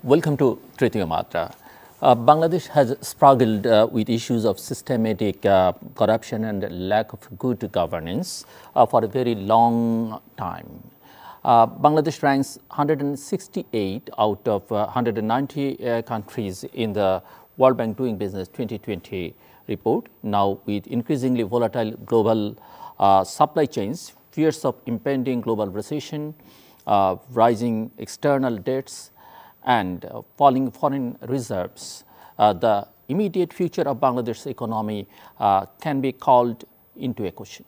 Welcome to Tritiyo Matra. Bangladesh has struggled with issues of systematic corruption and lack of good governance for a very long time. Bangladesh ranks 168 out of 190 countries in the World Bank Doing Business 2020 report. Now, with increasingly volatile global supply chains, fears of impending global recession, rising external debts, and falling foreign reserves, the immediate future of Bangladesh's economy can be called into a question.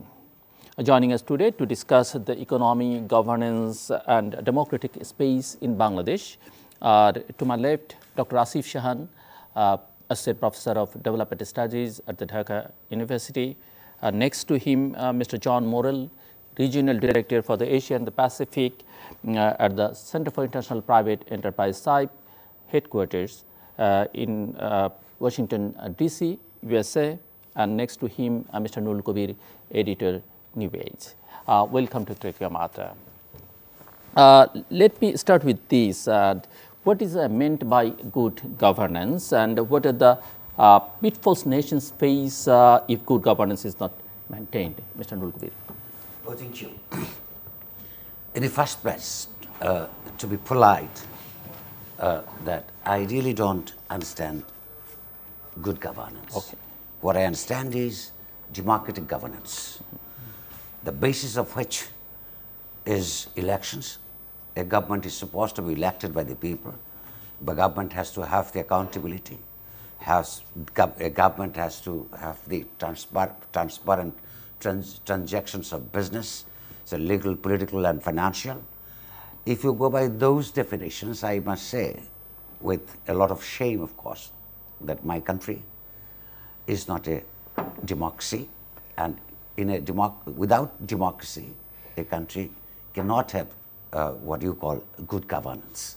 Joining us today to discuss the economy, governance, and democratic space in Bangladesh, to my left, Dr. Asif Shahan, Associate Professor of Development Studies at the Dhaka University. Next to him, Mr. John Morrell, Regional Director for the Asia and the Pacific at the Center for International Private Enterprise CIPE headquarters in Washington, D.C., USA. And next to him, Mr. Nurul Kabir, Editor, New Age. Welcome to Tritiyo Matra. Let me start with this. What is meant by good governance, and what are the pitfalls nations face if good governance is not maintained? Mr. Nurul Kabir. Oh, thank you. In the first place, to be polite, that I really don't understand good governance. Okay. What I understand is democratic governance, the basis of which is elections. A government is supposed to be elected by the people. The government has to have the accountability. A government has to have the transparent transactions of business, so legal, political, and financial. If you go by those definitions, I must say, with a lot of shame, of course, that my country is not a democracy, and without democracy, a country cannot have what you call good governance.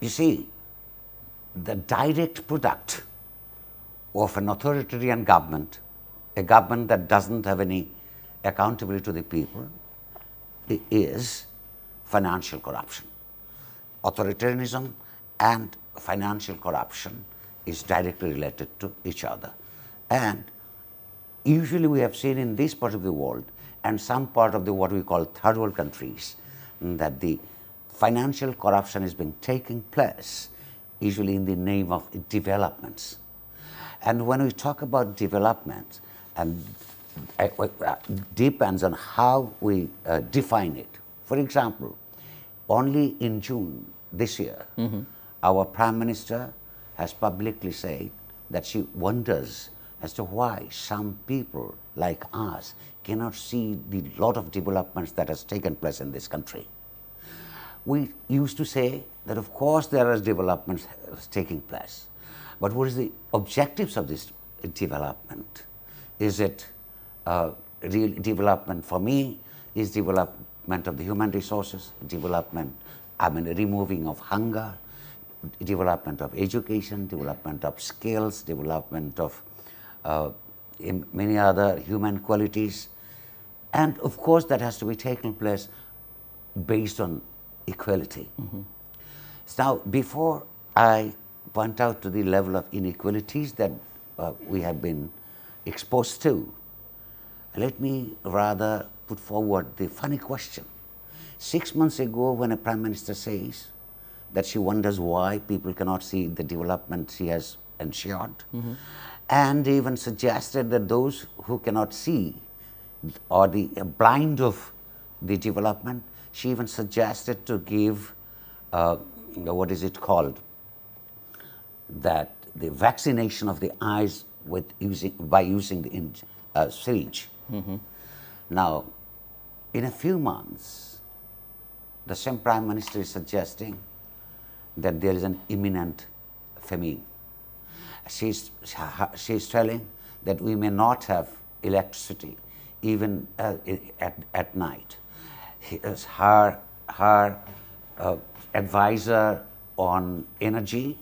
You see, the direct product of an authoritarian government, a government that doesn't have any accountability to the people, is financial corruption. Authoritarianism and financial corruption is directly related to each other. And usually we have seen in this part of the world and some part of the what we call third world countries that the financial corruption is being taking place usually in the name of developments. And when we talk about development, and depends on how we define it. For example, only in June this year, our Prime Minister has publicly said that she wonders as to why some people like us cannot see the lot of developments that has taken place in this country. We used to say that of course there are developments taking place, but what is the objectives of this development? Is it real development? For me, is development of the human resources, development, removing of hunger, development of education, development of skills, development of many other human qualities. And of course, that has to be taken place based on equality. So now, before I point out to the level of inequalities that we have been exposed to, let me rather put forward the funny question. 6 months ago, when a Prime Minister says that she wonders why people cannot see the development she has ensured, and even suggested that those who cannot see or the blind of the development, she even suggested to give, what is it called, that the vaccination of the eyes by using the syringe. Now, in a few months, the same Prime Minister is suggesting that there is an imminent famine. She's telling that we may not have electricity even at night. Her advisor on energy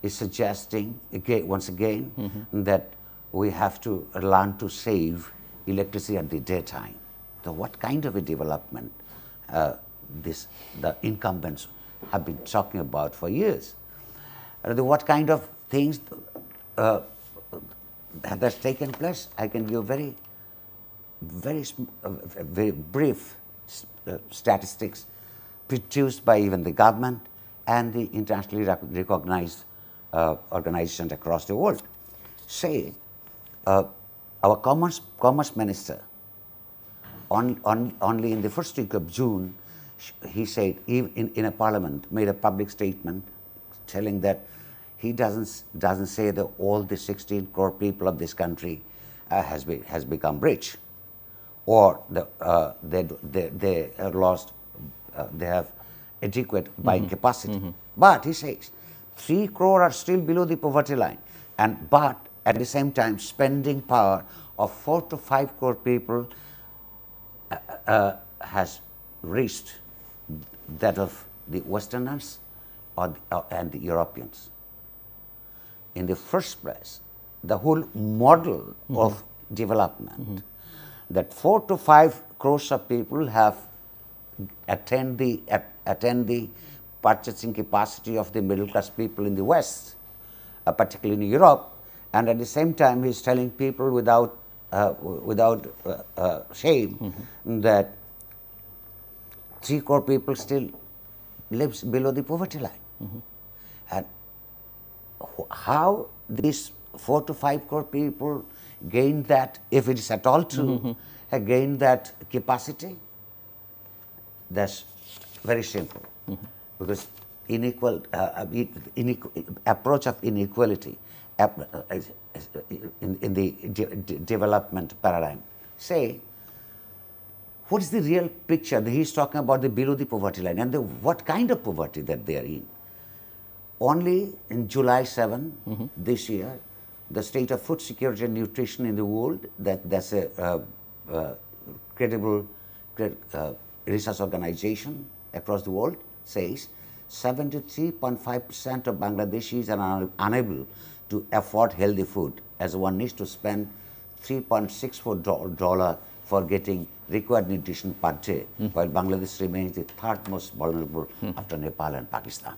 is suggesting once again that we have to learn to save electricity at the daytime. So what kind of a development the incumbents have been talking about for years. What kind of things has taken place? I can give very brief statistics produced by even the government and the internationally recognized organizations across the world. Say, our commerce minister, only in the first week of June, he said, in a parliament, made a public statement telling that he doesn't say that all the 16 crore people of this country has become rich, or they are lost, they have adequate buying capacity. But he says 3 crore are still below the poverty line, but at the same time spending power of 4 to 5 crore people has reached that of the Westerners and the Europeans. In the first place, the whole model of development, that 4 to 5 crores of people have attained the purchasing capacity of the middle class people in the West, particularly in Europe, and at the same time he is telling people without shame that 3 crore people still lives below the poverty line. And how these 4 to 5 crore people gain that, if it is at all true, gain that capacity? That's very simple, because approach of inequality in the development paradigm. Say, what is the real picture? He is talking about the below the poverty line and what kind of poverty that they are in. Only in July 7 this year, the state of food security and nutrition in the world, that's a credible research organization across the world, says 73.5% of Bangladeshis are unable to afford healthy food, as one needs to spend $3.64 for getting required nutrition per day, while Bangladesh remains the third most vulnerable after Nepal and Pakistan.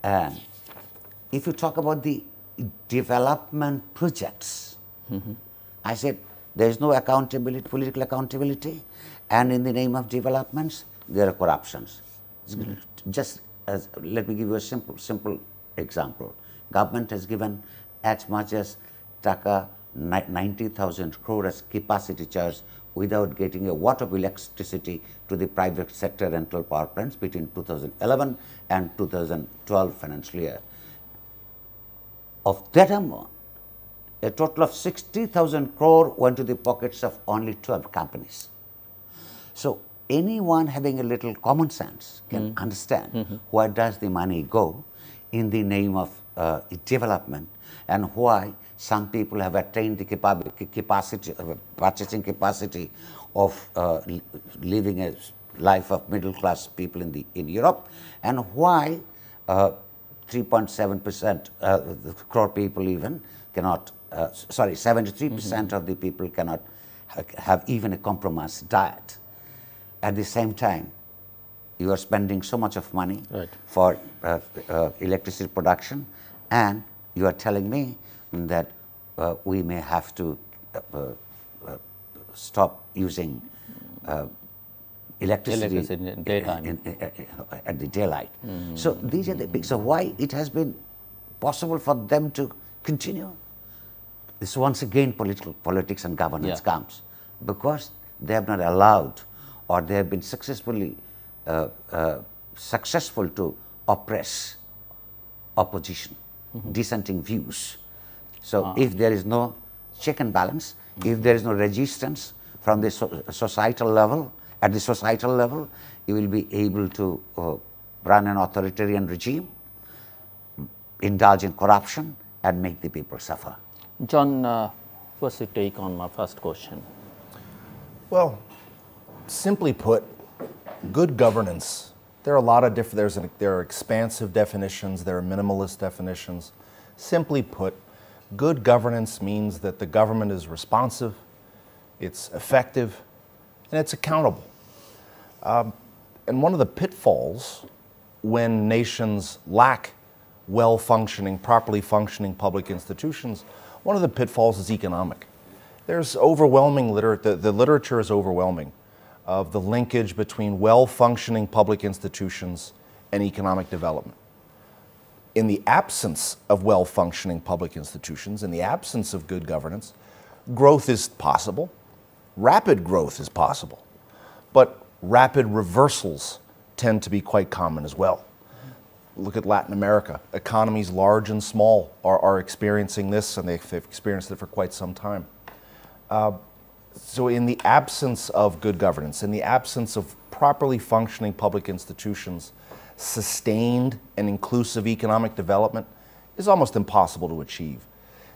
And if you talk about the development projects, I said there is no accountability, political accountability, and in the name of developments, there are corruptions. Just as, let me give you a simple example. Government has given as much as Dhaka 90,000 crore as capacity charge without getting a watt of electricity to the private sector rental power plants between 2011 and 2012 financial year. Of that amount, a total of 60,000 crore went to the pockets of only 12 companies. So anyone having a little common sense can understand where does the money go in the name of development, and why some people have attained the capacity, purchasing capacity of living a life of middle class people in Europe, and why 3.7% crore people even cannot, 73% of the people cannot have even a compromised diet. At the same time, you are spending so much of money for electricity production, and you are telling me that we may have to stop using electricity in daytime. At the daylight. So these are the big. So why it has been possible for them to continue? This once again politics and governance comes, because they have not allowed, or they have been successful to oppress opposition, dissenting views. So if there is no check and balance, if there is no resistance from the societal level, at the societal level, you will be able to run an authoritarian regime, indulge in corruption, and make the people suffer. John, what's your take on my first question? Well, simply put, good governance, there are a lot of different, there are expansive definitions, there are minimalist definitions. Simply put, good governance means that the government is responsive, it's effective, and it's accountable. And one of the pitfalls when nations lack well-functioning, properly functioning public institutions, one of the pitfalls is economic. There's overwhelming the literature is overwhelming of the linkage between well-functioning public institutions and economic development. In the absence of well-functioning public institutions, in the absence of good governance, growth is possible, rapid growth is possible, but rapid reversals tend to be quite common as well. Look at Latin America. Economies large and small are experiencing this, and they've experienced it for quite some time. So in the absence of good governance, in the absence of properly functioning public institutions, sustained and inclusive economic development is almost impossible to achieve.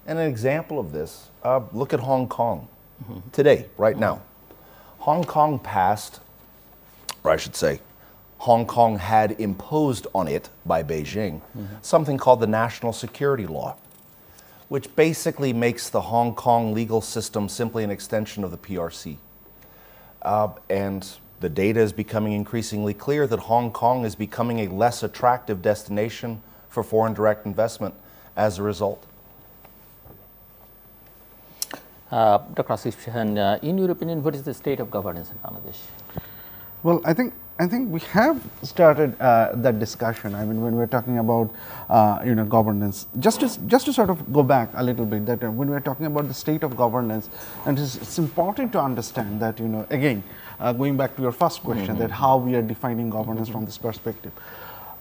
And an example of this, look at Hong Kong today, right now. Hong Kong passed, or I should say, Hong Kong had imposed on it by Beijing something called the National Security Law, which basically makes the Hong Kong legal system simply an extension of the PRC. And the data is becoming increasingly clear that Hong Kong is becoming a less attractive destination for foreign direct investment as a result. Dr. Asif, Shahan, in your opinion, what is the state of governance in Bangladesh? Well, I think we have started that discussion. I mean, when we're talking about governance, just to sort of go back a little bit, that when we're talking about the state of governance, and it's important to understand that again, going back to your first question, that how we are defining governance from this perspective.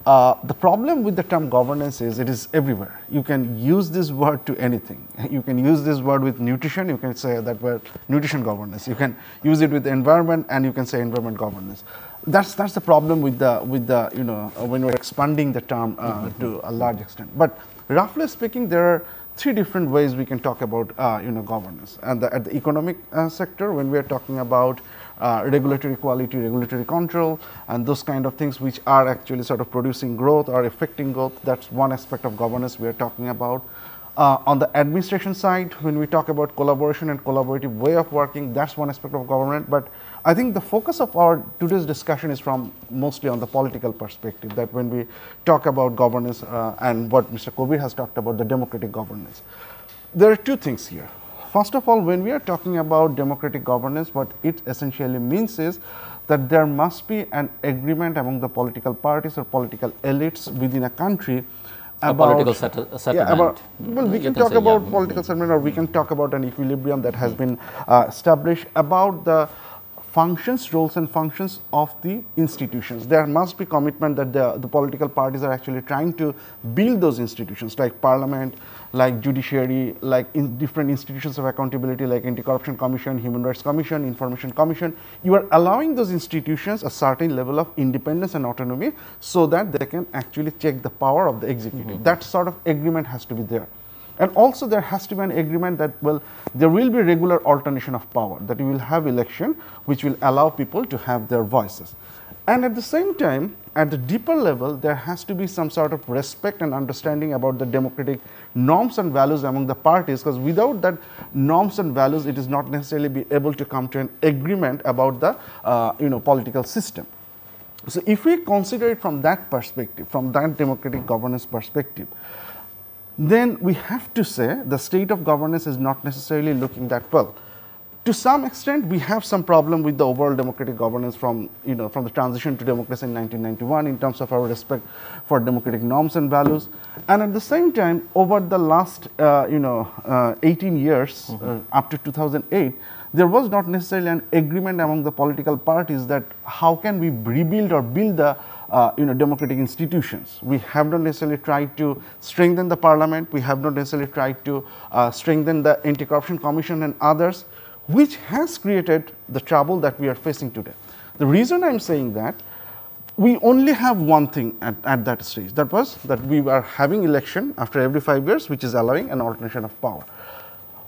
The problem with the term governance is it is everywhere. You can use this word to anything. You can use this word with nutrition. You can say that word nutrition governance. You can use it with the environment, and you can say environment governance. That's the problem with the when we're expanding the term to a large extent. But roughly speaking, there are three different ways we can talk about governance. And at the economic sector, when we are talking about regulatory quality, regulatory control, and those kind of things which are actually sort of producing growth or affecting growth, that's one aspect of governance we are talking about. On the administration side, when we talk about collaboration and collaborative way of working, that's one aspect of government. But I think the focus of our today's discussion is from mostly on the political perspective, that when we talk about governance and what Mr. Kabir has talked about, the democratic governance. There are two things here. First of all, when we are talking about democratic governance, what it essentially means is that there must be an agreement among the political parties or political elites within a country about political settlement. Well, we can talk about political settlement, or we can talk about an equilibrium that has been established about the functions, roles and functions of the institutions. There must be commitment that the political parties are actually trying to build those institutions like parliament, like judiciary, like in different institutions of accountability like Anti-Corruption Commission, Human Rights Commission, Information Commission. You are allowing those institutions a certain level of independence and autonomy so that they can actually check the power of the executive. That sort of agreement has to be there. And also there has to be an agreement that, well, there will be regular alternation of power, that you will have election which will allow people to have their voices. And at the same time, at the deeper level, there has to be some sort of respect and understanding about the democratic norms and values among the parties, because without that norms and values, it is not necessarily be able to come to an agreement about the political system. So if we consider it from that perspective, from that democratic governance perspective, then we have to say the state of governance is not necessarily looking that well. To some extent, we have some problem with the overall democratic governance from the transition to democracy in 1991 in terms of our respect for democratic norms and values. And at the same time, over the last 18 years, up to 2008, there was not necessarily an agreement among the political parties that how can we rebuild or build the democratic institutions. We have not necessarily tried to strengthen the parliament. We have not necessarily tried to strengthen the Anti-Corruption Commission and others, which has created the trouble that we are facing today. The reason I'm saying that, we only have one thing at that stage. That was that we are having election after every 5 years, which is allowing an alternation of power.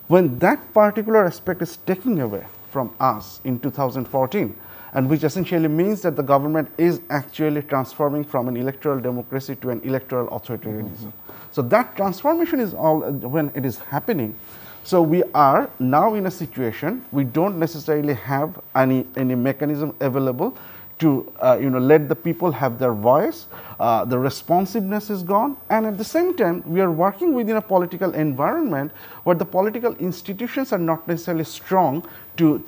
When that particular aspect is taken away from us in 2014, and which essentially means that the government is actually transforming from an electoral democracy to an electoral authoritarianism. So that transformation is all when it is happening. So we are now in a situation we don't necessarily have any mechanism available to let the people have their voice. The responsiveness is gone, and at the same time we are working within a political environment where the political institutions are not necessarily strong to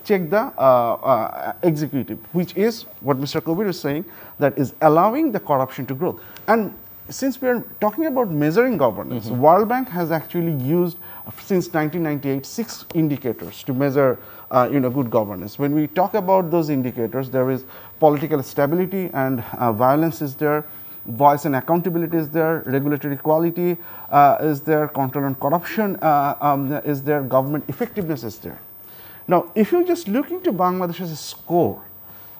check the executive, which is what Mr. Kabir is saying, that is allowing the corruption to grow. And since we are talking about measuring governance, World Bank has actually used since 1998 6 indicators to measure good governance. When we talk about those indicators, there is political stability and violence is there, voice and accountability is there, regulatory quality is there, control on corruption is there, government effectiveness is there. Now, if you just look into Bangladesh's score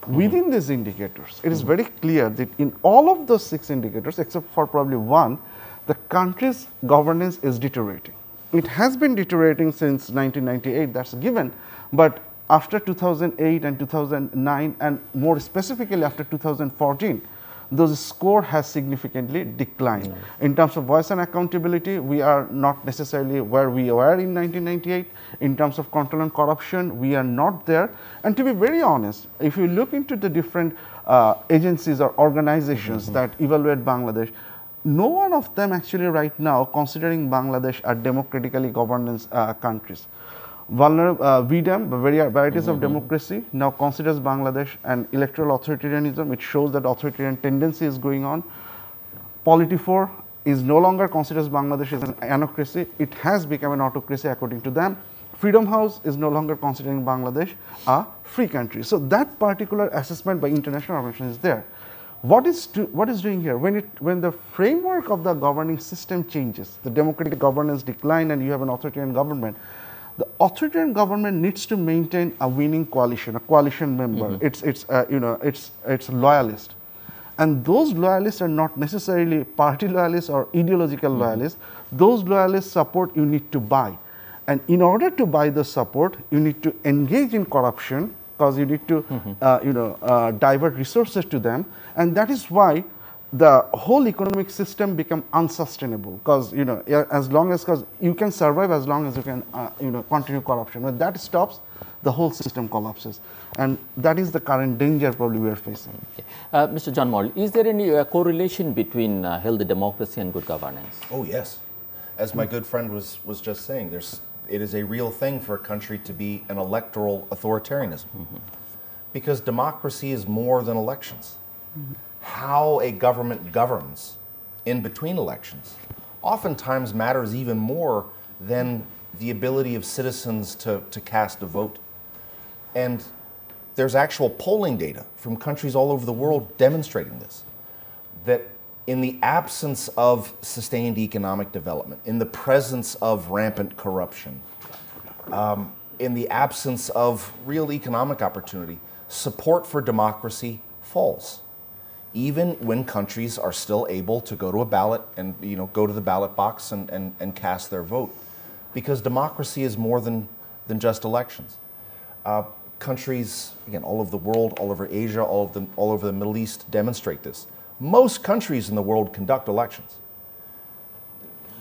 within these indicators, it is very clear that in all of those 6 indicators, except for probably one, the country's governance is deteriorating. It has been deteriorating since 1998, that's a given, but after 2008 and 2009, and more specifically after 2014, those score has significantly declined. In terms of voice and accountability, we are not necessarily where we were in 1998. In terms of control and corruption, we are not there. And to be very honest, if you look into the different agencies or organizations that evaluate Bangladesh, no one of them actually right now considering Bangladesh a democratically governance countries. VDEM, Varieties of Democracy, now considers Bangladesh an electoral authoritarianism. It shows that authoritarian tendency is going on. Polity4 is no longer considers Bangladesh as an anocracy. It has become an autocracy according to them. Freedom House is no longer considering Bangladesh a free country. So that particular assessment by international organizations is there. What is doing here? When the framework of the governing system changes, the democratic governance decline and you have an authoritarian government, the authoritarian government needs to maintain a winning coalition, a coalition member. It's loyalist, and those loyalists are not necessarily party loyalists or ideological loyalists. Those loyalist support you need to buy, and in order to buy the support, you need to engage in corruption because you need to divert resources to them, and that is why the whole economic system become unsustainable because as long as because you can survive as long as you can continue corruption. When that stops, the whole system collapses, and that is the current danger probably we are facing. Okay. Mr. John Morrell, is there any correlation between healthy democracy and good governance? Oh yes, as my good friend was just saying, it is a real thing for a country to be an electoral authoritarianism, because democracy is more than elections. How a government governs in between elections oftentimes matters even more than the ability of citizens to cast a vote. And there's actual polling data from countries all over the world demonstrating this, that in the absence of sustained economic development, in the presence of rampant corruption, in the absence of real economic opportunity, support for democracy falls. Even when countries are still able to go to a ballot and go to the ballot box and cast their vote, because democracy is more than just elections. Countries, again, all over the world, all over Asia, all over the Middle East demonstrate this. Most countries in the world conduct elections.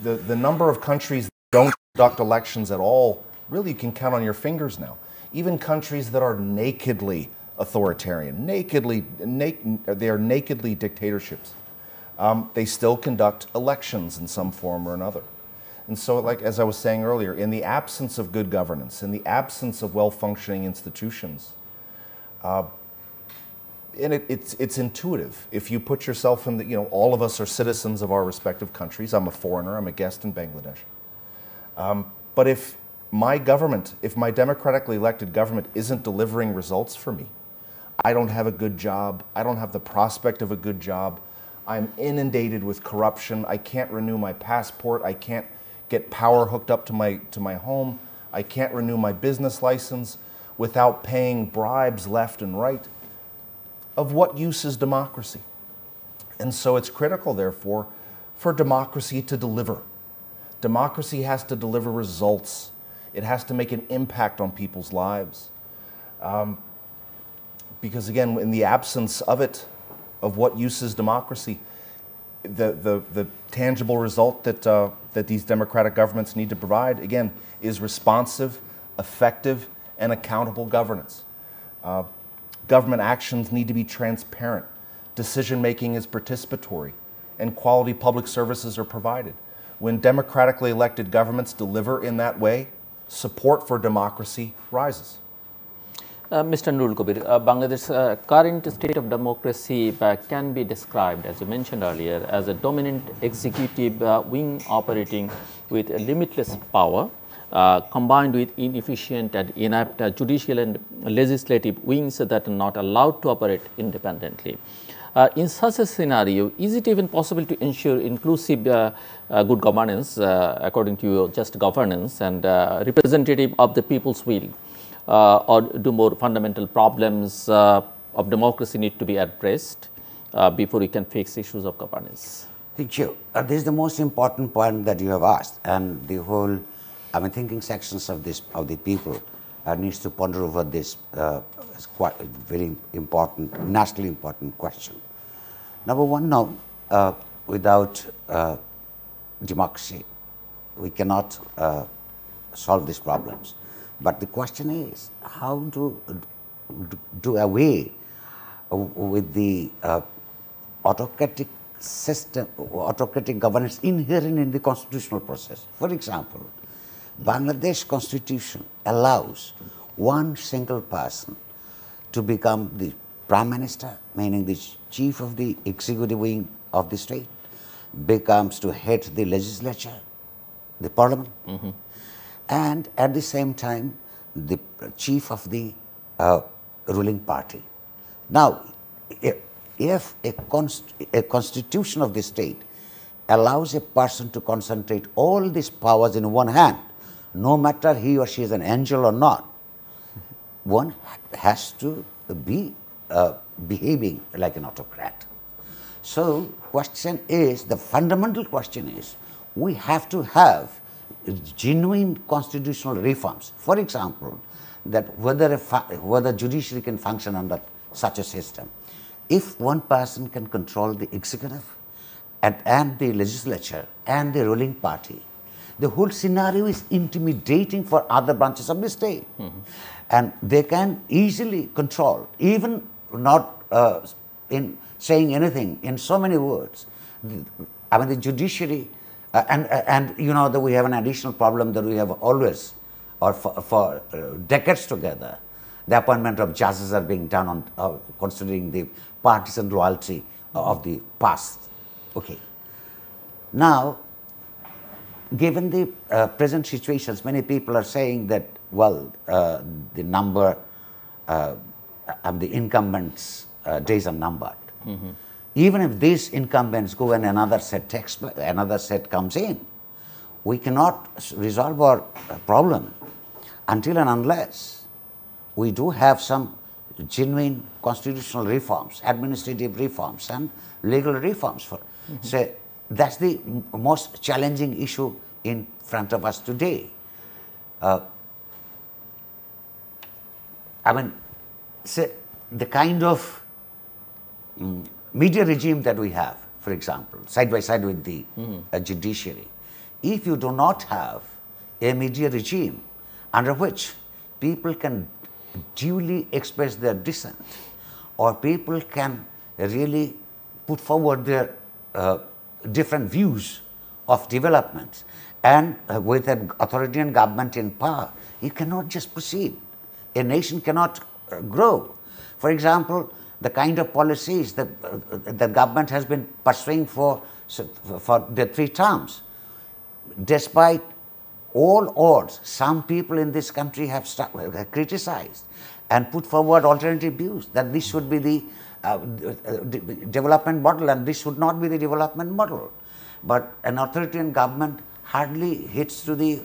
The number of countries that don't conduct elections at all, really you can count on your fingers now. Even countries that are nakedly authoritarian, they are nakedly dictatorships. They still conduct elections in some form or another. And so, like as I was saying earlier, in the absence of good governance, in the absence of well-functioning institutions, and it's intuitive. If you put yourself in the, all of us are citizens of our respective countries. I'm a foreigner, I'm a guest in Bangladesh. But if my government, if my democratically elected government isn't delivering results for me, I don't have a good job, I don't have the prospect of a good job, I'm inundated with corruption, I can't renew my passport, I can't get power hooked up to my home, I can't renew my business license without paying bribes left and right. Of what use is democracy? And so it's critical, therefore, for democracy to deliver. Democracy has to deliver results. It has to make an impact on people's lives. Because again, in the absence of it, of what use is democracy, the tangible result that these democratic governments need to provide, again, is responsive, effective, and accountable governance. government actions need to be transparent, decision-making is participatory, and quality public services are provided. When democratically elected governments deliver in that way, support for democracy rises. Mr. Nurul Kabir, Bangladesh's current state of democracy can be described, as you mentioned earlier, as a dominant executive wing operating with limitless power, combined with inefficient and inept judicial and legislative wings that are not allowed to operate independently. In such a scenario, is it even possible to ensure inclusive good governance, according to your just governance and representative of the people's will? Or do more fundamental problems of democracy need to be addressed before we can fix issues of governance? Thank you. This is the most important point that you have asked, and the whole, thinking sections of the people needs to ponder over this quite a very important, nationally important question. Number one, now, without democracy, we cannot solve these problems. But the question is, how to do away with the autocratic system, autocratic governance inherent in the constitutional process. For example, Bangladesh Constitution allows one single person to become the Prime Minister, meaning the chief of the executive wing of the state, becomes to head the legislature, the parliament, and at the same time, the chief of the ruling party. Now, if a constitution of the state allows a person to concentrate all these powers in one hand, no matter he or she is an angel or not, one has to be behaving like an autocrat. So, question is, the fundamental question is, we have to have genuine constitutional reforms. For example, that whether judiciary can function under such a system. If one person can control the executive and the legislature and the ruling party, the whole scenario is intimidating for other branches of the state. And they can easily control, even not in saying anything in so many words. The judiciary, and you know that we have an additional problem that we have always, or for decades together, the appointment of judges are being done on considering the partisan loyalty of the past. Okay. Now, given the present situations, many people are saying that, well, the number, the incumbents' days are numbered. Even if these incumbents go and another set comes in, we cannot resolve our problem until and unless we do have some genuine constitutional reforms, administrative reforms, and legal reforms. So that's the most challenging issue in front of us today. Say the kind of media regime that we have, for example, side by side with the judiciary. If you do not have a media regime under which people can duly express their dissent, or people can really put forward their different views of development, and with an authoritarian government in power, you cannot just proceed. A nation cannot grow. For example, the kind of policies that the government has been pursuing for the 3 terms, despite all odds, some people in this country have criticized and put forward alternative views that this should be the development model and this should not be the development model. But an authoritarian government hardly hits to the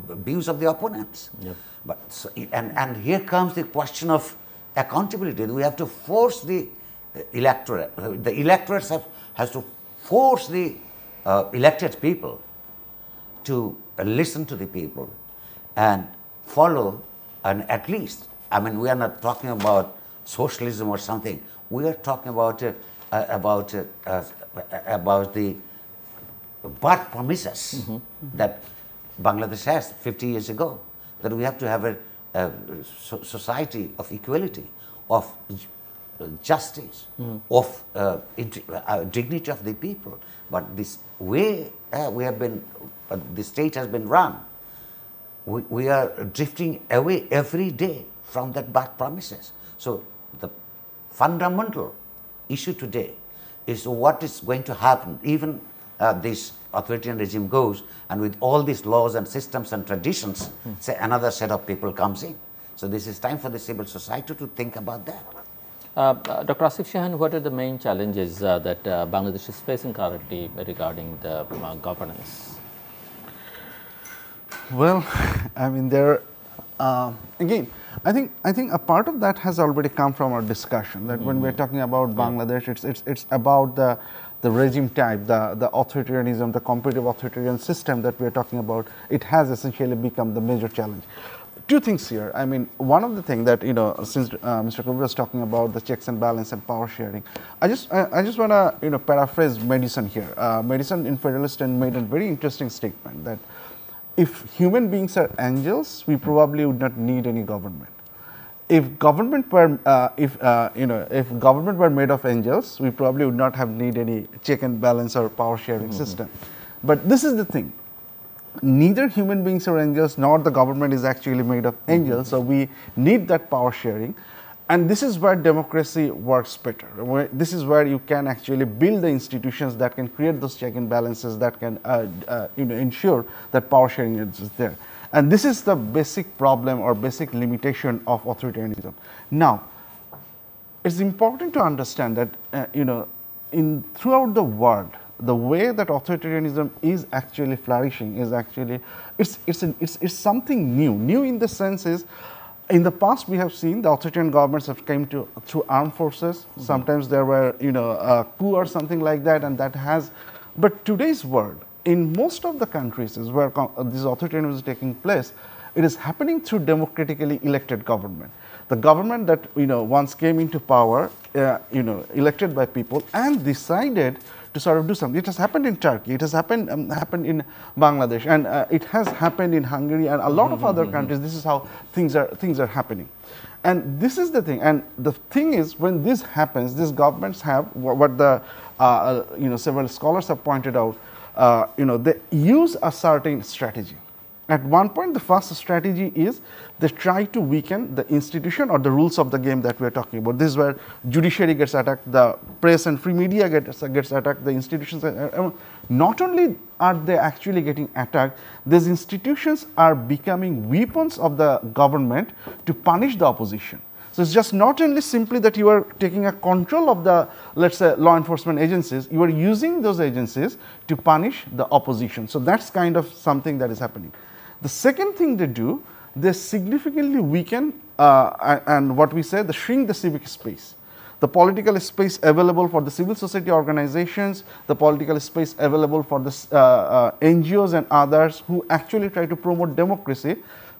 views of the opponents. Yep. But and here comes the question of accountability. We have to force the electorate. The electorate has to force the elected people to listen to the people and follow, and at least, we are not talking about socialism or something. We are talking about the birth promises that Bangladesh has 50 years ago, that we have to have society of equality, of justice, of dignity of the people. But this way we have been, the state has been run, we are drifting away every day from that back promises. So the fundamental issue today is what is going to happen, even this authoritarian regime goes, and with all these laws and systems and traditions, say another set of people comes in. So this is time for the civil society to think about that. Dr. Asif Shahan, what are the main challenges that Bangladesh is facing currently regarding the governance? Well, I mean, there again, I think a part of that has already come from our discussion, that when we're talking about Bangladesh, it's about the regime type, the authoritarianism, the competitive authoritarian system that we're talking about. It has essentially become the major challenge. Two things here. I mean, one of the things that, you know, since Mr. Kabir was talking about the checks and balance and power sharing, I just want to, you know, paraphrase Madison here. Madison in Federalist made a very interesting statement that if human beings are angels, we probably would not need any government. If government were, if government were made of angels, we probably would not have need any check and balance or power sharing system. But this is the thing. Neither human beings are angels, nor the government is actually made of angels. So we need that power sharing, and this is where democracy works better. This is where you can actually build the institutions that can create those check and balances that can ensure that power sharing is there. And this is the basic problem or basic limitation of authoritarianism. Now, it's important to understand that throughout the world, the way that authoritarianism is actually flourishing is actually it's something new. New in the sense is, in the past we have seen the authoritarian governments have come through armed forces. Sometimes there were a coup or something like that, and that has. But today's world, in most of the countries is where this authoritarianism is taking place, it is happening through democratically elected government. The government that once came into power, elected by people and decided to sort of do something. It has happened in Turkey, it has happened in Bangladesh, and it has happened in Hungary and a lot of other countries. This is how things are happening. And this is the thing. And the thing is, when this happens, these governments have what the several scholars have pointed out. They use a certain strategy. At one point, the first strategy is they try to weaken the institution or the rules of the game that we are talking about. This is where judiciary gets attacked, the press and free media gets attacked, the institutions. Not only are they actually getting attacked, these institutions are becoming weapons of the government to punish the opposition. So it's just not only simply that you are taking a control of the, let's say, law enforcement agencies, you are using those agencies to punish the opposition. So that's kind of something that is happening. The second thing they do, they significantly weaken and what we say, they shrink the civic space. The political space available for the civil society organizations, the political space available for the NGOs and others who actually try to promote democracy,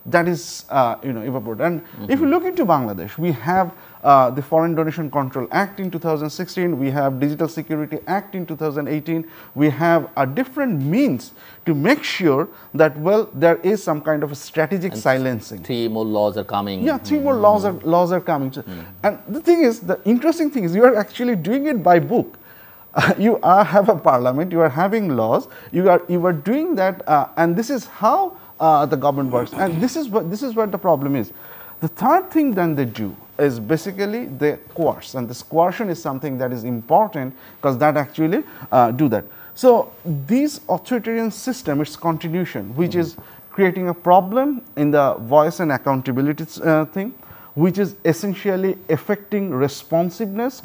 that is evaporated. And if you look into Bangladesh, we have the Foreign Donation Control Act in 2016, we have Digital Security Act in 2018, we have a different means to make sure that, well, there is some kind of a strategic and silencing. 3 more laws are coming. Yeah, 3 more laws are coming. And the thing is, the interesting thing is, you are actually doing it by book. You have a parliament, you are having laws, you are doing that, and this is how the government works, and this is what the problem is. The third thing then they do is basically they coerce, and this coercion is something that is important because that actually do that. So this authoritarian system, its continuation, which is creating a problem in the voice and accountability thing, which is essentially affecting responsiveness,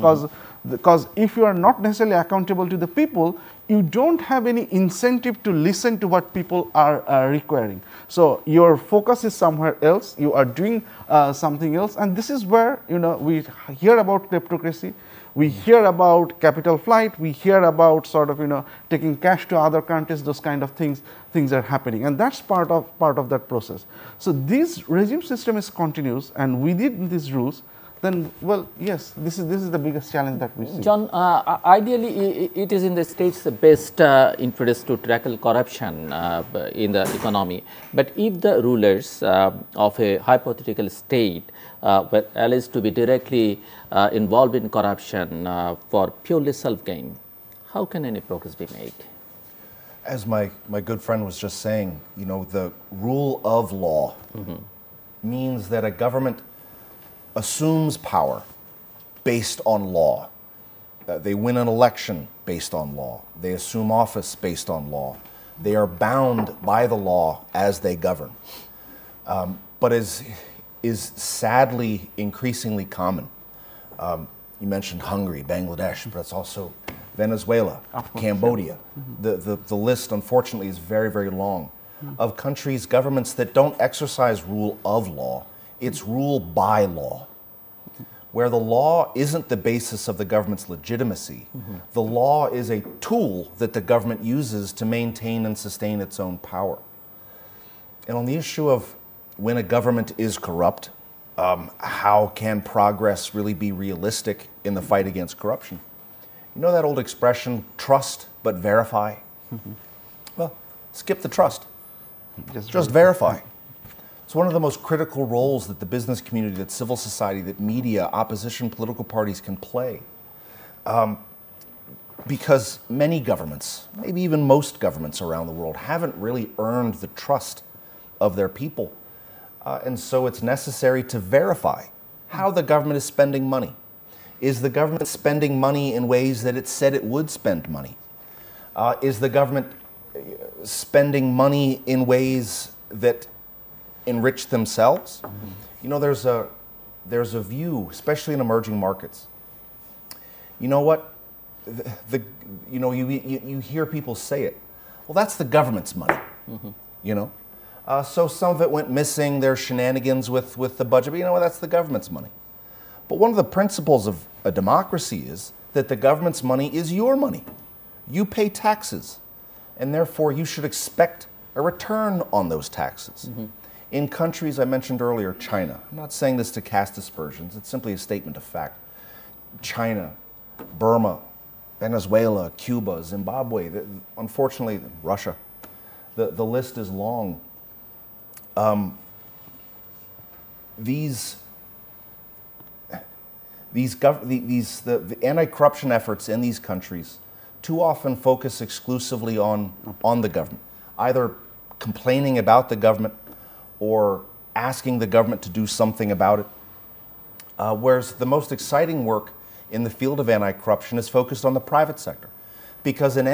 because if you are not necessarily accountable to the people, you don't have any incentive to listen to what people are requiring. So your focus is somewhere else, you are doing something else, and this is where we hear about kleptocracy, we hear about capital flight, we hear about sort of taking cash to other countries, those kind of things are happening, and that's part of that process. So this regime system is continuous, and within these rules, then, well, yes, this is the biggest challenge that we see. John, ideally, it is in the state's best interest to tackle corruption in the economy. But if the rulers of a hypothetical state were alleged to be directly involved in corruption for purely self-gain, how can any progress be made? As my good friend was just saying, you know, the rule of law means that a government assumes power based on law. They win an election based on law. They assume office based on law. They are bound by the law as they govern. But is sadly increasingly common. You mentioned Hungary, Bangladesh, but it's also Venezuela, Cambodia. The list, unfortunately, is very, very long of countries, governments that don't exercise rule of law. It's rule by law, where the law isn't the basis of the government's legitimacy. The law is a tool that the government uses to maintain and sustain its own power. And on the issue of when a government is corrupt, how can progress really be realistic in the fight against corruption? You know that old expression, trust but verify? Well, skip the trust. Just verify. It's one of the most critical roles that the business community, that civil society, that media, opposition, political parties can play. Because many governments, maybe even most governments around the world, haven't really earned the trust of their people. And so it's necessary to verify how the government is spending money. Is the government spending money in ways that it said it would spend money? Is the government spending money in ways that enrich themselves? You know, there's a view, especially in emerging markets. You know what? You hear people say it. Well, that's the government's money. You know, so some of it went missing. There's shenanigans with the budget, but you know what? That's the government's money. But one of the principles of a democracy is that the government's money is your money. You pay taxes, and therefore you should expect a return on those taxes. In countries I mentioned earlier, China, I'm not saying this to cast aspersions, it's simply a statement of fact. China, Burma, Venezuela, Cuba, Zimbabwe, unfortunately Russia, the list is long. The anti-corruption efforts in these countries too often focus exclusively on the government, either complaining about the government or asking the government to do something about it. Whereas the most exciting work in the field of anti-corruption is focused on the private sector. Because in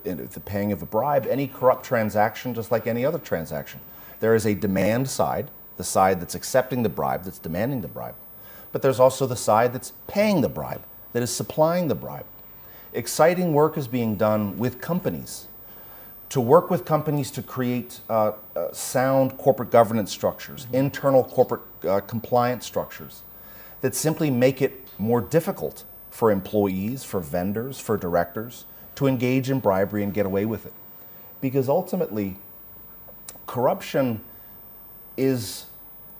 the paying of a bribe, any corrupt transaction, just like any other transaction, there is a demand side, the side that's accepting the bribe, that's demanding the bribe. But there's also the side that's paying the bribe, that is supplying the bribe. Exciting work is being done with companies, to work with companies to create sound corporate governance structures, internal corporate compliance structures that simply make it more difficult for employees, for vendors, for directors to engage in bribery and get away with it. Because ultimately, corruption is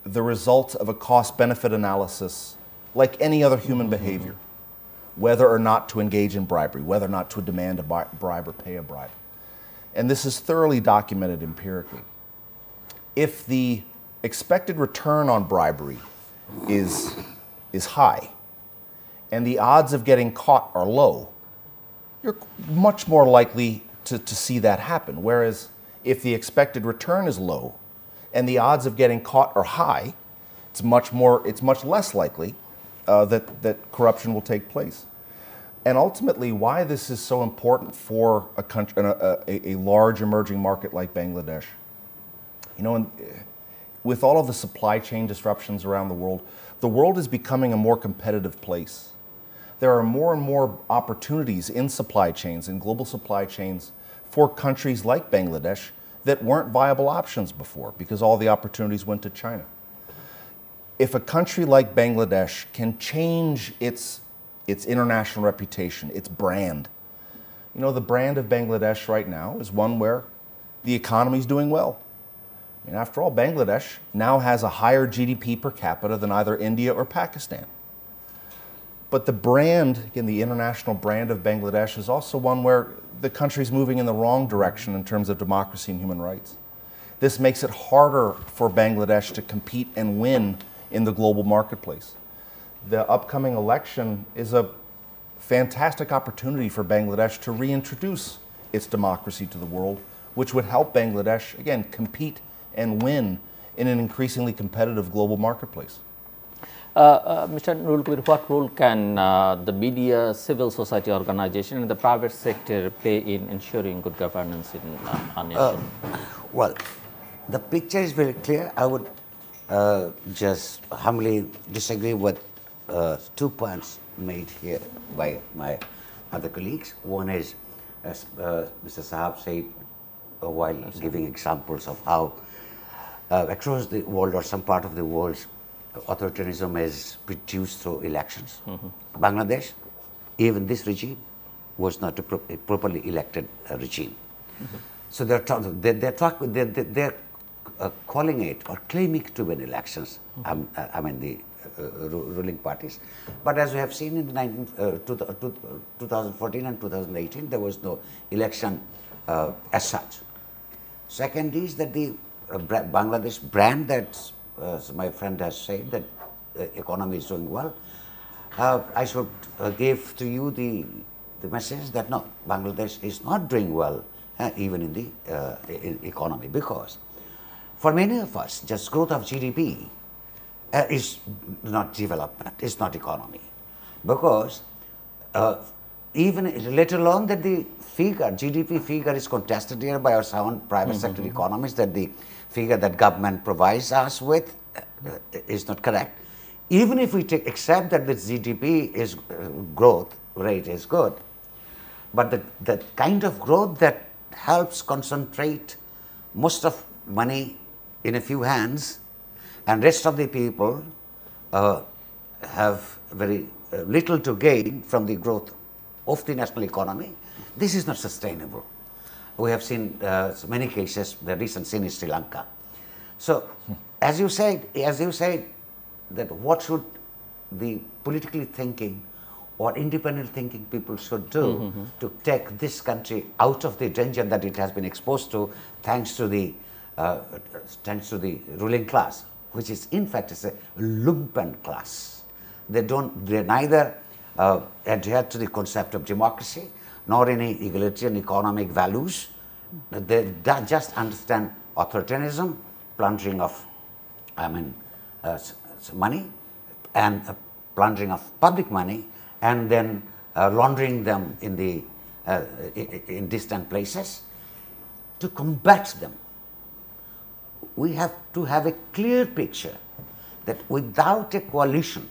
the result of a cost-benefit analysis like any other human behavior, whether or not to engage in bribery, whether or not to demand a bribe or pay a bribe. And this is thoroughly documented empirically. If the expected return on bribery is high and the odds of getting caught are low, you're much more likely to see that happen. Whereas if the expected return is low and the odds of getting caught are high, it's much less likely that corruption will take place. And ultimately, why this is so important for a country, a large emerging market like Bangladesh. You know, with all of the supply chain disruptions around the world is becoming a more competitive place. There are more and more opportunities in supply chains, in global supply chains, for countries like Bangladesh that weren't viable options before because all the opportunities went to China. If a country like Bangladesh can change its international reputation, its brand. You know, the brand of Bangladesh right now is one where the economy is doing well. And after all, Bangladesh now has a higher GDP per capita than either India or Pakistan. But the brand, again, the international brand of Bangladesh is also one where the country's moving in the wrong direction in terms of democracy and human rights. This makes it harder for Bangladesh to compete and win in the global marketplace. The upcoming election is a fantastic opportunity for Bangladesh to reintroduce its democracy to the world, which would help Bangladesh, again, compete and win in an increasingly competitive global marketplace. Mr. Nurul Kabir, what role can the media, civil society organization, and the private sector play in ensuring good governance in our nation? Well, the picture is very clear. I would just humbly disagree with 2 points made here by my other colleagues. One is, as Mr. Sahab said while giving examples of how across the world or some part of the world authoritarianism is produced through elections. Bangladesh, even this regime, was not a properly elected regime. So they're calling it or claiming to win elections. I mean the ruling parties, but as we have seen in the 2014 and 2018, there was no election as such. Second is that the Bangladesh brand that my friend has said that the economy is doing well. I should give to you the message that no, Bangladesh is not doing well even in the economy, because for many of us, just growth of GDP is not development, is not economy, because even let alone that the figure, GDP figure is contested here by our sound private sector economists, that the figure that government provides us with is not correct. Even if we accept that the GDP is growth rate is good, but the kind of growth that helps concentrate most of money in a few hands and rest of the people have very little to gain from the growth of the national economy, this is not sustainable. We have seen many cases, the recent scene in Sri Lanka. So, as you said that what should the politically thinking or independent thinking people should do to take this country out of the danger that it has been exposed to, thanks to the ruling class, which is in fact is a lumpen class. They neither adhere to the concept of democracy nor any egalitarian economic values. They just understand authoritarianism, plundering of money and plundering of public money, and then laundering them in the in distant places. To combat them, we have to have a clear picture that without a coalition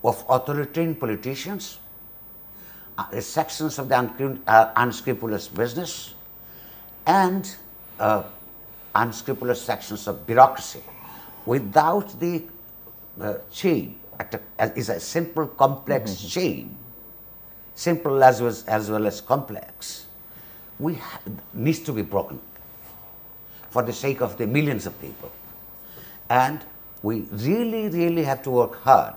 of authoritarian politicians, sections of the unscrupulous business, and unscrupulous sections of bureaucracy, without the chain, is a simple complex chain, simple as well as complex, needs to be broken for the sake of the millions of people. And we really have to work hard,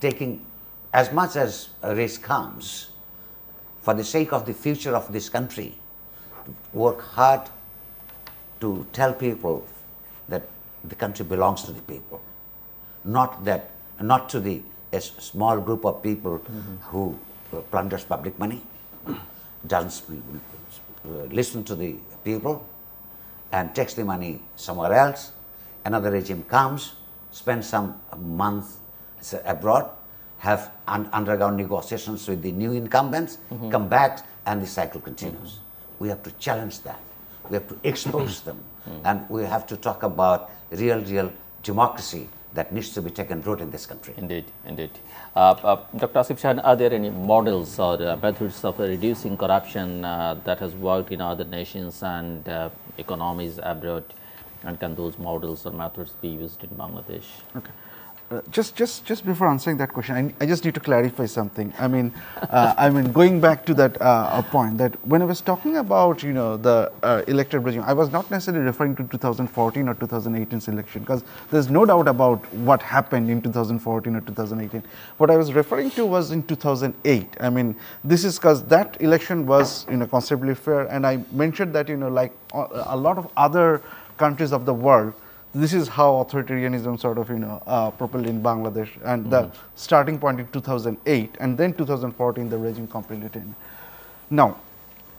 taking as much as a risk comes for the sake of the future of this country, work hard to tell people that the country belongs to the people, not to a small group of people who plunders public money, doesn't listen to the people, and takes the money somewhere else. Another regime comes, spends some months abroad, have undergone negotiations with the new incumbents, come back, and the cycle continues. We have to challenge that. We have to expose them, and we have to talk about real democracy that needs to be taken root in this country. Indeed. Dr. Asif Shahan, are there any models or methods of reducing corruption that has worked in other nations and economies abroad, and can those models or methods be used in Bangladesh? Okay. Just before answering that question, I just need to clarify something. I mean, going back to that point, that when I was talking about the elected regime, I was not necessarily referring to 2014 or 2018's election, because there's no doubt about what happened in 2014 or 2018. What I was referring to was in 2008. I mean, this is because that election was considerably fair, and I mentioned that like a lot of other countries of the world, this is how authoritarianism sort of propelled in Bangladesh, and the starting point in 2008, and then 2014 the regime completely changed. Now,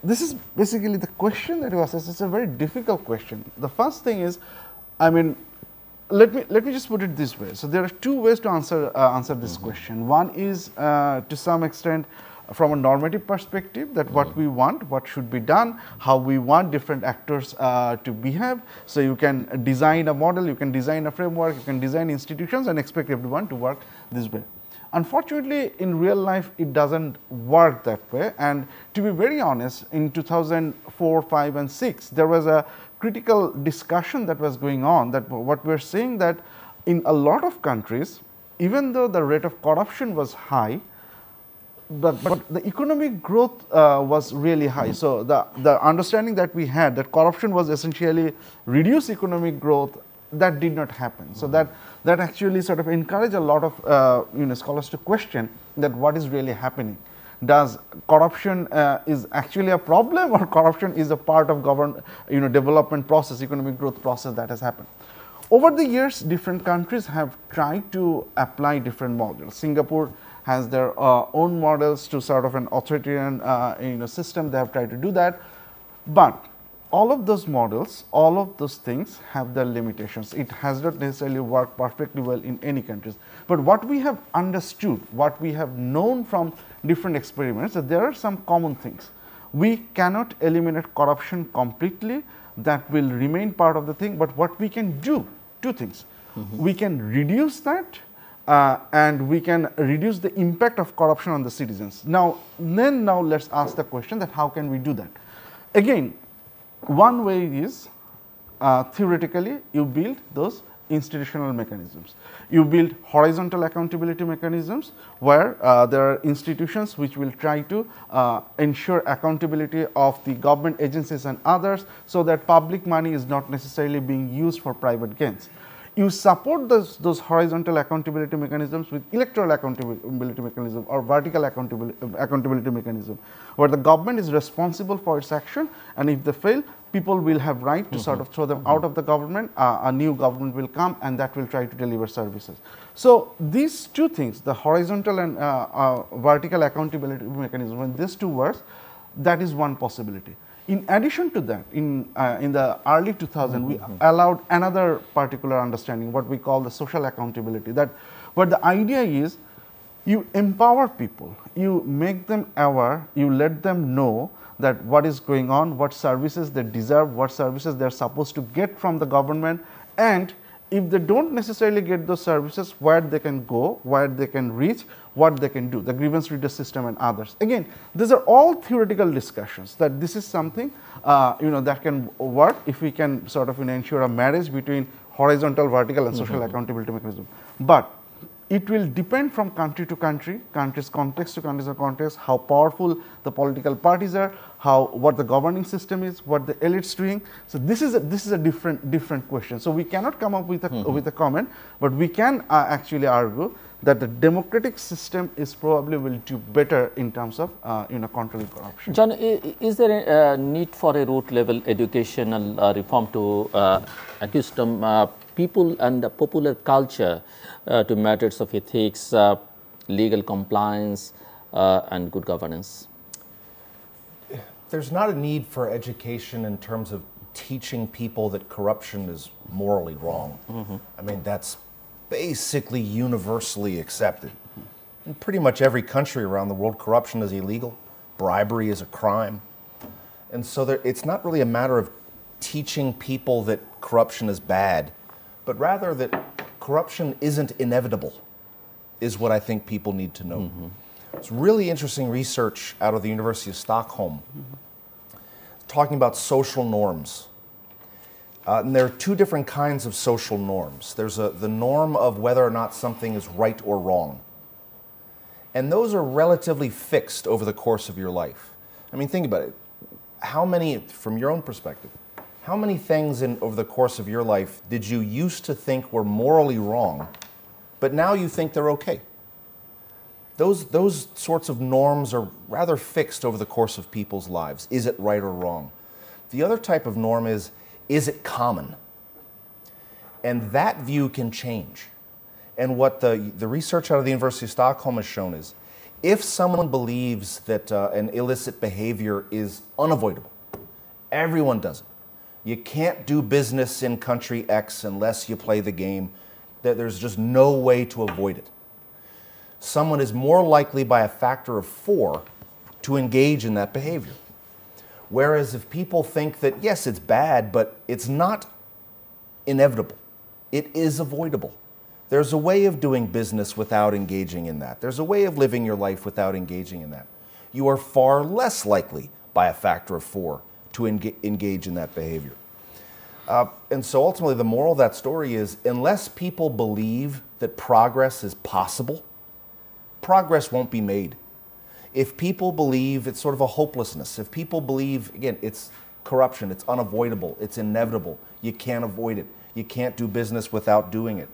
this is basically the question that you asked. It's a very difficult question. The first thing is, I mean, let me just put it this way. So there are two ways to answer this question. One is to some extent from a normative perspective, that what we want, what should be done, how we want different actors to behave. So you can design a model, you can design a framework, you can design institutions and expect everyone to work this way. Unfortunately, in real life, it doesn't work that way. And to be very honest, in 2004, 5, and 6, there was a critical discussion that was going on, that what we're seeing that in a lot of countries, even though the rate of corruption was high, but the economic growth was really high. So the understanding that we had, that corruption was essentially reduce economic growth, that did not happen. So that actually sort of encouraged a lot of scholars to question that what is really happening. Does corruption is actually a problem, or corruption is a part of development process, economic growth process that has happened? Over the years, different countries have tried to apply different models. Singapore has their own models to sort of an authoritarian system. They have tried to do that, but all of those models, all of those things have their limitations. It has not necessarily worked perfectly well in any countries. But what we have understood, what we have known from different experiments, that there are some common things. We cannot eliminate corruption completely. That will remain part of the thing. But what we can do, two things. We can reduce that, and we can reduce the impact of corruption on the citizens. Now let's ask the question that how can we do that? Again, one way is theoretically you build those institutional mechanisms. You build horizontal accountability mechanisms where there are institutions which will try to ensure accountability of the government agencies and others, so that public money is not necessarily being used for private gains. You support those horizontal accountability mechanisms with electoral accountability mechanism or vertical accountability mechanism, where the government is responsible for its action, and if they fail, people will have right to sort of throw them out of the government. A new government will come, and that will try to deliver services. So these two things, the horizontal and vertical accountability mechanism, when these two works, that is one possibility. In addition to that, in the early 2000s, we allowed another particular understanding, what we call the social accountability, that where the idea is you empower people, you make them aware, you let them know that what is going on, what services they deserve, what services they are supposed to get from the government, and if they don't necessarily get those services, where they can go, where they can reach, what they can do, the grievance redress system and others. Again, these are all theoretical discussions, that this is something that can work if we can sort of ensure a marriage between horizontal, vertical and social accountability mechanism. But it will depend from country to country, country's context to country's context, how powerful the political parties are, what the governing system is, what the elites doing. So this is a different question. So we cannot come up with a comment, but we can actually argue that the democratic system is probably will do better in terms of controlling corruption. John, is there a need for a root level educational reform to accustom people and popular culture to matters of ethics, legal compliance, and good governance? There's not a need for education in terms of teaching people that corruption is morally wrong. I mean, that's basically universally accepted. In pretty much every country around the world, corruption is illegal, bribery is a crime. And so it's not really a matter of teaching people that corruption is bad, but rather that corruption isn't inevitable, is what I think people need to know. It's really interesting research out of the University of Stockholm talking about social norms. And there are two different kinds of social norms. There's the norm of whether or not something is right or wrong. And those are relatively fixed over the course of your life. I mean, think about it. How many, from your own perspective, how many things over the course of your life did you used to think were morally wrong, but now you think they're okay? Those sorts of norms are rather fixed over the course of people's lives. Is it right or wrong? The other type of norm is it common? And that view can change. And what the research out of the University of Stockholm has shown is, if someone believes that an illicit behavior is unavoidable, everyone does it. You can't do business in country X unless you play the game, that there's just no way to avoid it. Someone is more likely by a factor of 4 to engage in that behavior. Whereas if people think that, yes, it's bad, but it's not inevitable, it is avoidable. There's a way of doing business without engaging in that. There's a way of living your life without engaging in that. You are far less likely by a factor of 4 to engage in that behavior. And so ultimately the moral of that story is, unless people believe that progress is possible, progress won't be made. If people believe it's sort of a hopelessness, if people believe, again, it's corruption, it's unavoidable, it's inevitable, you can't avoid it, you can't do business without doing it,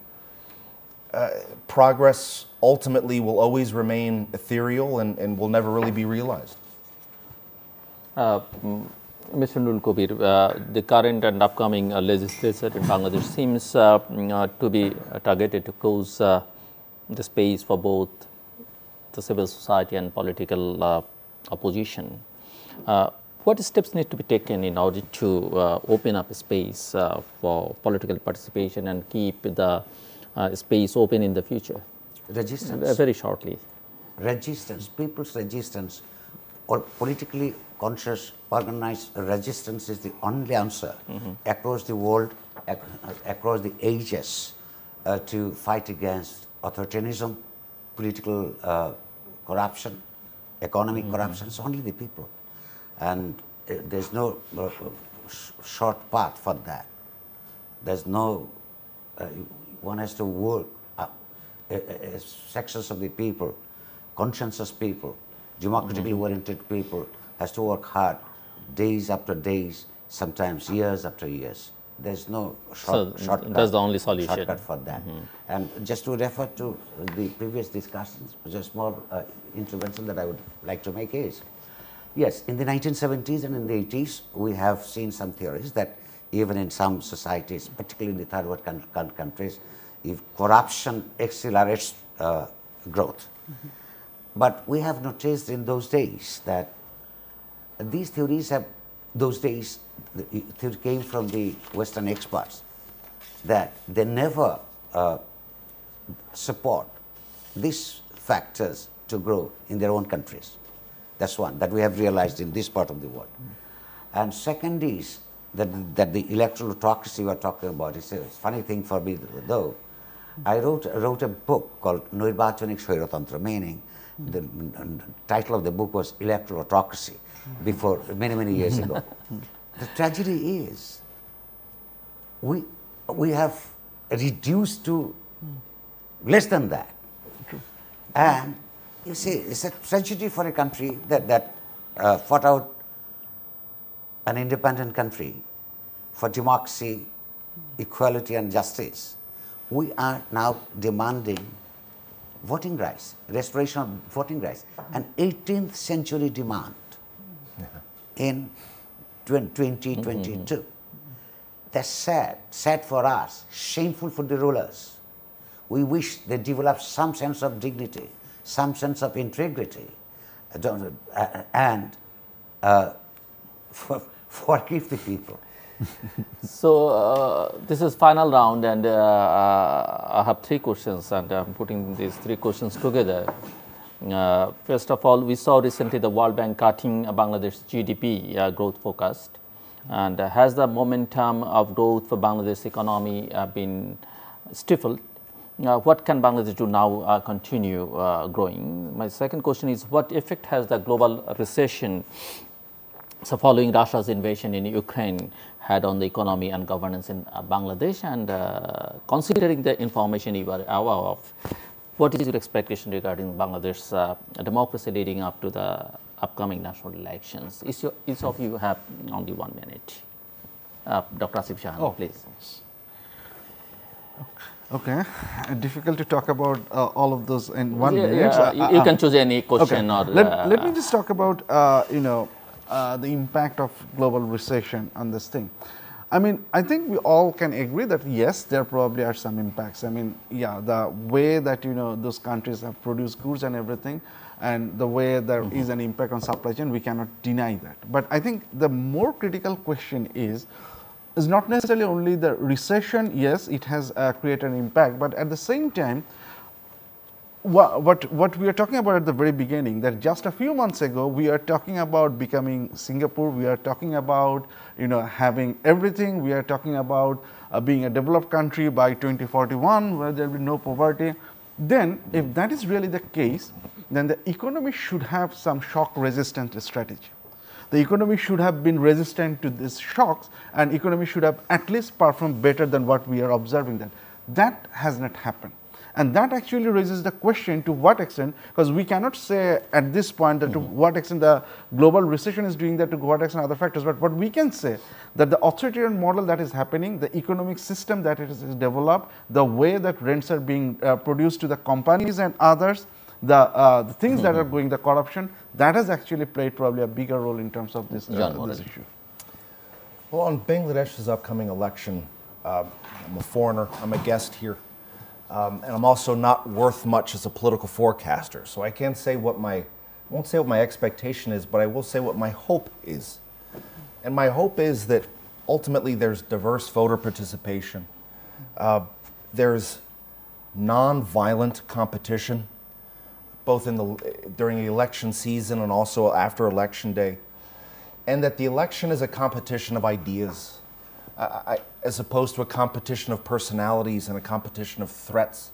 progress ultimately will always remain ethereal and will never really be realized. Mr. Nurul Kabir, the current and upcoming legislature in Bangladesh seems to be targeted to close the space for both the civil society and political opposition. What steps need to be taken in order to open up a space for political participation and keep the space open in the future? Resistance. Very shortly. Resistance, people's resistance, or politically conscious, organized resistance is the only answer across the world, across the ages, to fight against authoritarianism, political corruption, economic corruption. It's only the people. And there's no short path for that. There's no, one has to work, sections of the people, conscientious people, democratically oriented people, has to work hard, days after days, sometimes years after years. There's no shortcut. That's the only solution. Shortcut for that. And just to refer to the previous discussions, just a small intervention that I would like to make is, yes, in the 1970s and in the 80s, we have seen some theories that even in some societies, particularly in the third world countries, if corruption accelerates growth. But we have noticed in those days that these theories have, those days, theory came from the Western experts, that they never support these factors to grow in their own countries. That's one, that we have realized in this part of the world. And second is that the electoral autocracy we are talking about is a funny thing for me, though. I wrote a book called Nirvachanik Swairotantra, meaning the title of the book was Electoral Autocracy, before many years ago. The tragedy is we have reduced to less than that. And you see, it's a tragedy for a country that fought out an independent country for democracy, equality and justice. We are now demanding voting rights, restoration of voting rights, an 18th century demand in 2022. That's sad for us, shameful for the rulers. We wish they develop some sense of dignity, some sense of integrity, and forgive the people. So this is final round, and I have 3 questions, and I'm putting these 3 questions together. First of all, we saw recently the World Bank cutting Bangladesh's GDP growth forecast. And has the momentum of growth for Bangladesh's economy been stifled? What can Bangladesh do now continue growing? My second question is, what effect has the global recession so following Russia's invasion in Ukraine had on the economy and governance in Bangladesh, and considering the information you are aware of, what is your expectation regarding Bangladesh's democracy leading up to the upcoming national elections? Each of you have only 1 minute. Dr. Asif Shahan, please. Okay, difficult to talk about all of those in 1 minute. You can choose any question. Okay. Or let me just talk about the impact of global recession on this thing. I mean, I think we all can agree that yes, there probably are some impacts. I mean, yeah, the way that those countries have produced goods and everything, and the way there is an impact on supply chain, we cannot deny that. But I think the more critical question is not necessarily only the recession. Yes, it has created an impact, but at the same time, what we are talking about at the very beginning, that just a few months ago we are talking about becoming Singapore, we are talking about having everything, we are talking about being a developed country by 2041 where there will be no poverty. Then if that is really the case, then the economy should have some shock resistant strategy. The economy should have been resistant to these shocks, and economy should have at least performed better than what we are observing. That has not happened. And that actually raises the question to what extent, because we cannot say at this point that to what extent the global recession is doing that, to what extent other factors, but what we can say that the authoritarian model that is happening, the economic system that is developed, the way that rents are being produced to the companies and others, the things that are going, the corruption, that has actually played probably a bigger role in terms of this, this issue. Well, on Bangladesh's upcoming election, I'm a foreigner, I'm a guest here. And I'm also not worth much as a political forecaster, so I can't say I won't say what my expectation is, but I will say what my hope is. And my hope is that ultimately there's diverse voter participation, there's non-violent competition, both during the election season and also after election day, and that the election is a competition of ideas. As opposed to a competition of personalities and a competition of threats.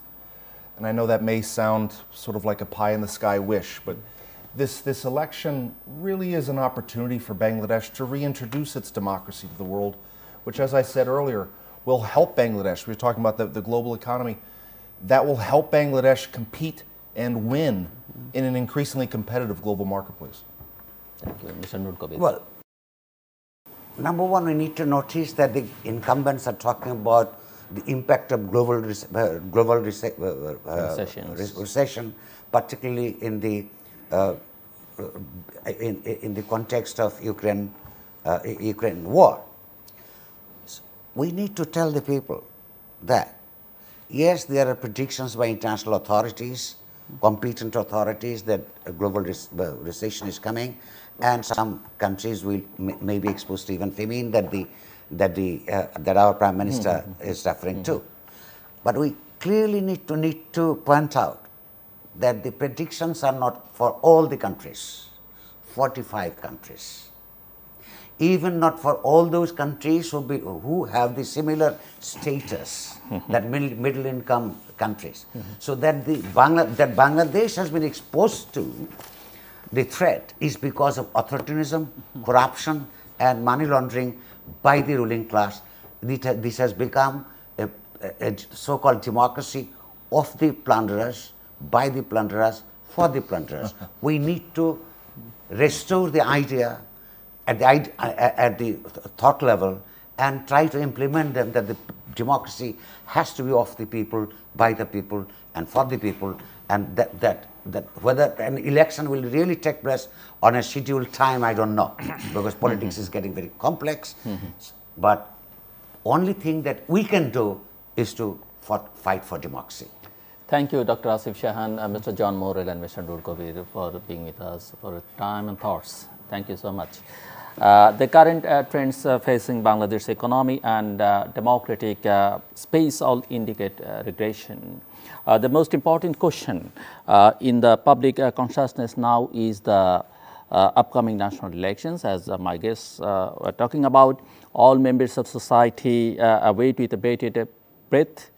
And I know that may sound sort of like a pie-in-the-sky wish, but this election really is an opportunity for Bangladesh to reintroduce its democracy to the world, which, as I said earlier, will help Bangladesh. We were talking about the global economy. That will help Bangladesh compete and win in an increasingly competitive global marketplace. Thank you. Mr. Nurul Kabir. Well, number one, we need to notice that the incumbents are talking about the impact of global recession, particularly in the context of Ukraine war. We need to tell the people that yes, there are predictions by international authorities, competent authorities, that a global recession is coming, and some countries will may be exposed to even famine that our Prime Minister is referring to. But we clearly need to point out that the predictions are not for all the countries, 45 countries. Even not for all those countries who have the similar status that middle income countries. So that Bangladesh has been exposed to the threat is because of authoritarianism, corruption, and money laundering by the ruling class. This has become a so-called democracy of the plunderers, by the plunderers, for the plunderers. We need to restore the idea at the thought level and try to implement them, that the democracy has to be of the people, by the people, and for the people, and that whether an election will really take place on a scheduled time, I don't know, because politics is getting very complex. But only thing that we can do is to fight for democracy. Thank you, Dr. Asif Shahan, Mr. John Morrell, and Mr. Nurul Kabir for being with us, for time and thoughts. Thank you so much. The current trends facing Bangladesh's economy and democratic space all indicate regression. The most important question in the public consciousness now is the upcoming national elections, as my guests were talking about. All members of society await with bated breath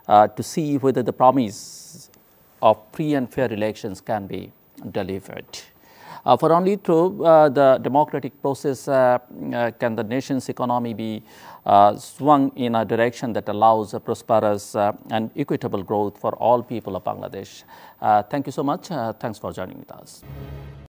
to see whether the promise of free and fair elections can be delivered. For only through the democratic process can the nation's economy be swung in a direction that allows a prosperous and equitable growth for all people of Bangladesh. Thank you so much. Thanks for joining with us.